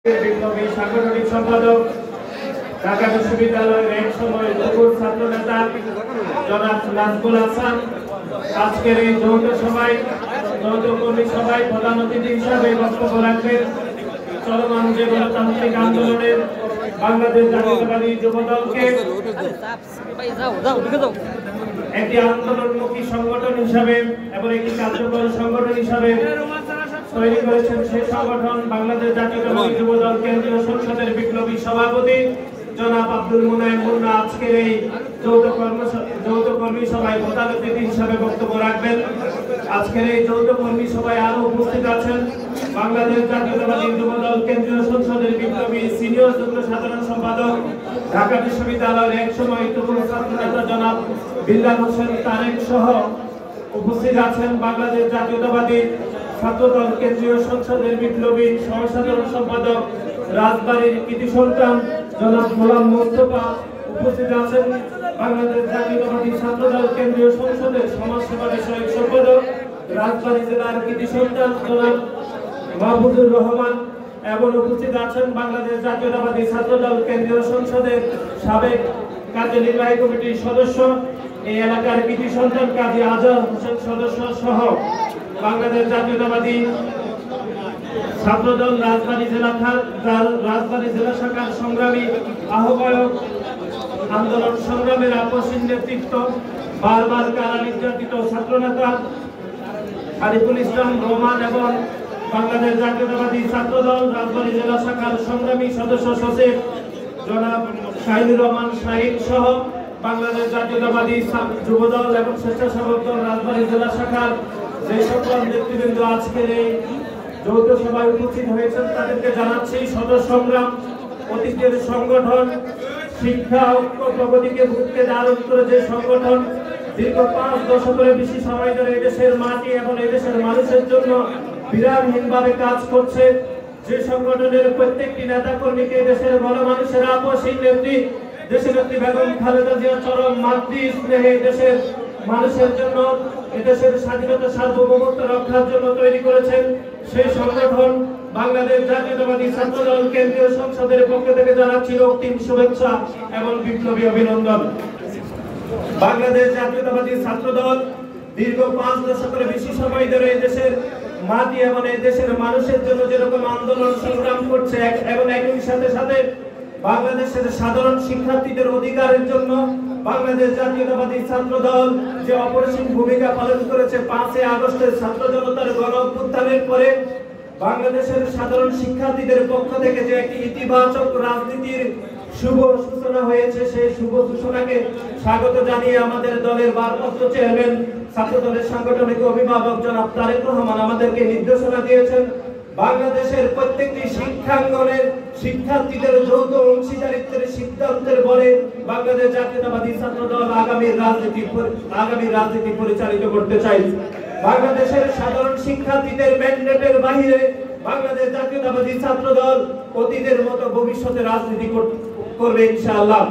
বিপ্লবী সাংগঠনিক সম্পাদক, ঢাকা বিশ্ববিদ্যালয়ের এক সময় যুব ছাত্র নেতা জনাব নাজমুল হাসান আজকের এই যৌথ কর্মী সভায় প্রধান অতিথি হিসাবে বক্তব্য রাখবেন। চলমান যে গণতান্ত্রিক আন্দোলনের বাংলাদেশ জাতীয়তাবাদী যুব দলকে একটি আন্দোলনমুখী সংগঠন হিসাবে এবং একটি কার্যকর সংগঠন হিসাবে তৈরি করেছেন সেই সংগঠন বাংলাদেশ জাতীয়তাবাদী যুব দল কেন্দ্রীয় সংসদের বিপ্লবী সভাপতি জনাব আব্দুল মুনায়েম মুন্না আজকের এই যৌথ কর্মী সভায় প্রধান অতিথি হিসাবে বক্তব্য রাখবেন। আজকের এই যৌথ কর্মী সভায় আরো উপস্থিত আছেন বাংলাদেশ জাতীয়তাবাদী যুব দল কেন্দ্রীয় সংসদের বিপ্লবী সিনিয়র যুগ্ম সাধারণ সম্পাদক, ঢাকা বিশ্ববিদ্যালয়ের এক সময় যুব ছাত্র নেতা জনাব বিল্লাল হোসেন তারেক সহ উপস্থিত আছেন বাংলাদেশ জাতীয়তাবাদী ছাত্রদল কেন্দ্রীয় সংসদের বিপ্লবী সহসাধারণ সম্পাদক, রাজবাড়ীর কৃতি সন্তান জনাব গোলাম মোস্তফা। উপস্থিত আছেন বাংলাদেশ জাতীয়তাবাদী ছাত্রদল কেন্দ্রীয় সংসদের সমাজসেবা বিষয়ক সম্পাদক, রাজবাড়ী জেলার কৃতি সন্তান জনাব মাহবুবুর রহমান। এবং উপস্থিত আছেন বাংলাদেশ জাতীয়তাবাদী ছাত্রদল কেন্দ্রীয় সংসদের সাবেক কার্যনির্বাহী কমিটির সদস্য, এই এলাকার কৃতি সন্তান কাজী আজহার হোসেন সদস্য সহ বাংলাদেশ জাতীয়তাবাদী ছাত্রদল রাজবাড়ী জেলা শাখার সংগ্রামী আহ্বায়ক, আন্দোলন সংগ্রামের আপসীন নেতৃত্ব, বারবার কারা নির্যাতিত ছাত্রনেতা আরিফুল ইসলাম রহমান এবং বাংলাদেশ জাতীয়তাবাদী ছাত্রদল রাজবাড়ী জেলা শাখার সংগ্রামী সদস্য সচিব জনাব শাহিনুর রহমান শাহিন সহ বাংলাদেশ জাতীয়তাবাদী যুবদল এবং স্বেচ্ছাসেবক দল রাজবাড়ী জেলা শাখার যে সকল নেতৃবৃন্দ আজকের এই যৌথ সভায় উপস্থিত হয়েছেন তাদেরকে জানাচ্ছি সদস্য সংগ্রাম, অতীতের সংগঠন, শিক্ষা ঐক্য প্রগতিকে বুঝতে ধারণ করে যে সংগঠন দীর্ঘ 5 দশকের বেশি সময় ধরে এদেশের মাটি এবং এদেশের মানুষের জন্য বিরামহীনভাবে কাজ করছে, যে সংগঠনের প্রত্যেকটি নেতা কর্মীকে দেশের বড় মানুষের আপসীন নেত্রী দেশের নেত্রী বেগম খালেদা জিয়া চরম মাতৃ স্নেহে দেশের মানুষের জন্য এদেশের স্বাধীনতা সার্বভৌমত্ব রক্ষার জন্য তৈরি করেছেন, সেই সংগঠন বাংলাদেশ জাতীয়তাবাদী ছাত্রদল কেন্দ্রীয় সংসদের পক্ষ থেকে জানাচ্ছি অগ্রিম শুভেচ্ছা এবং বিপ্লবী অভিনন্দন। বাংলাদেশ জাতীয়তাবাদী ছাত্রদল দীর্ঘ 5 দশকের বেশি সময় ধরে এদেশের মাটি এবং এদেশের মানুষের জন্য যেরকম আন্দোলন সংগ্রাম করছে এবং একই সাথে বাংলাদেশের সাধারণ শিক্ষার্থীদের অধিকারের জন্য বাংলাদেশ জাতীয়তাবাদী ছাত্রদল যে অপরিসীম ভূমিকা পালন করেছে 5 আগস্টের ছাত্র জনতার গণ অভ্যুত্থানের পরে বাংলাদেশের সাধারণ শিক্ষার্থীদের পক্ষ থেকে যে একটি ইতিবাচক রাজনীতির শুভ সূচনা হয়েছে, সেই শুভ সূচনাকে স্বাগত জানিয়ে আমাদের দলের ভারপ্রাপ্ত চেয়ারম্যান ছাত্রদলের সাংগঠনিক অভিভাবক জনাব তারেক রহমান আমাদেরকে নির্দেশনা দিয়েছেন বাংলাদেশের প্রত্যেকটি শিক্ষাঙ্গনের শিক্ষার্থীদের যৌথ অংশীদারিত্বের সিদ্ধান্তের বলে বাংলাদেশ জাতীয়তাবাদী ছাত্রদল আগামী রাজনীতি পরিচালিত করতে চাই। বাংলাদেশের সাধারণ শিক্ষার্থীদের ম্যান্ডেটের বাইরে বাংলাদেশ জাতীয়তাবাদী ছাত্রদল অতীতের মতো ভবিষ্যতে রাজনীতি করবে ইনশাআল্লাহ।